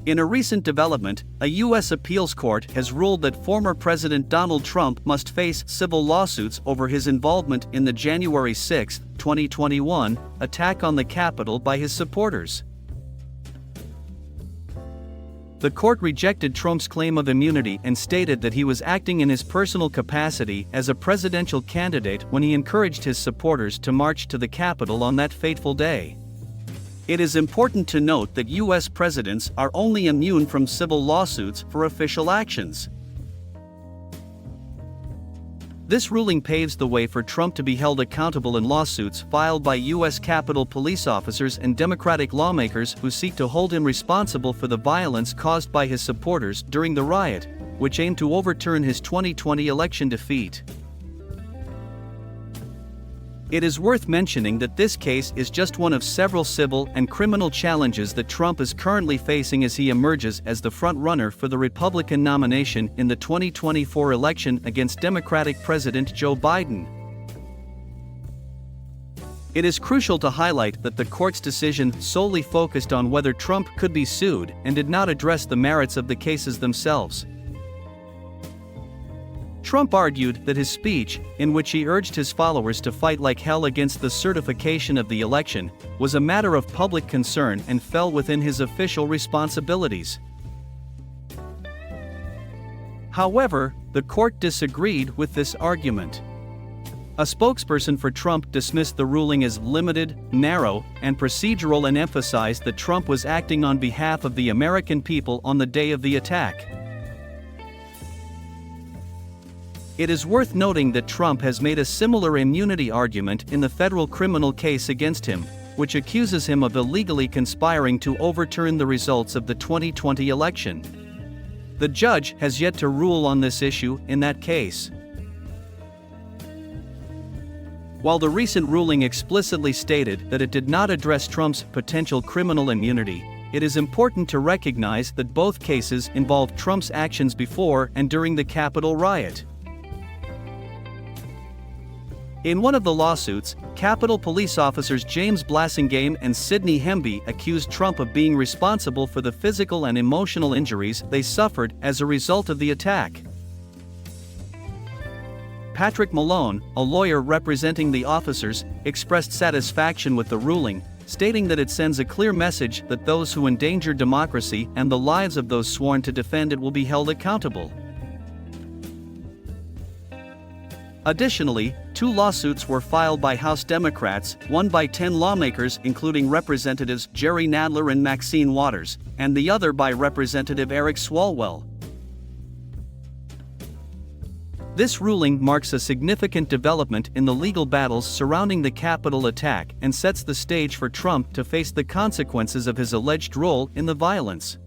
In a recent development, a U.S. appeals court has ruled that former President Donald Trump must face civil lawsuits over his involvement in the January 6, 2021, attack on the Capitol by his supporters. The court rejected Trump's claim of immunity and stated that he was acting in his personal capacity as a presidential candidate when he encouraged his supporters to march to the Capitol on that fateful day. It is important to note that U.S. presidents are only immune from civil lawsuits for official actions. This ruling paves the way for Trump to be held accountable in lawsuits filed by U.S. Capitol police officers and Democratic lawmakers who seek to hold him responsible for the violence caused by his supporters during the riot, which aimed to overturn his 2020 election defeat. It is worth mentioning that this case is just one of several civil and criminal challenges that Trump is currently facing as he emerges as the front-runner for the Republican nomination in the 2024 election against Democratic President Joe Biden. It is crucial to highlight that the court's decision solely focused on whether Trump could be sued and did not address the merits of the cases themselves. Trump argued that his speech, in which he urged his followers to fight like hell against the certification of the election, was a matter of public concern and fell within his official responsibilities. However, the court disagreed with this argument. A spokesperson for Trump dismissed the ruling as limited, narrow, and procedural and emphasized that Trump was acting on behalf of the American people on the day of the attack. It is worth noting that Trump has made a similar immunity argument in the federal criminal case against him, which accuses him of illegally conspiring to overturn the results of the 2020 election. The judge has yet to rule on this issue in that case. While the recent ruling explicitly stated that it did not address Trump's potential criminal immunity, it is important to recognize that both cases involved Trump's actions before and during the Capitol riot. In one of the lawsuits, Capitol police officers James Blasingame and Sidney Hemby accused Trump of being responsible for the physical and emotional injuries they suffered as a result of the attack. Patrick Malone, a lawyer representing the officers, expressed satisfaction with the ruling, stating that it sends a clear message that those who endanger democracy and the lives of those sworn to defend it will be held accountable. Additionally, 2 lawsuits were filed by House Democrats, one by 10 lawmakers including Representatives Jerry Nadler and Maxine Waters, and the other by Representative Eric Swalwell. This ruling marks a significant development in the legal battles surrounding the Capitol attack and sets the stage for Trump to face the consequences of his alleged role in the violence.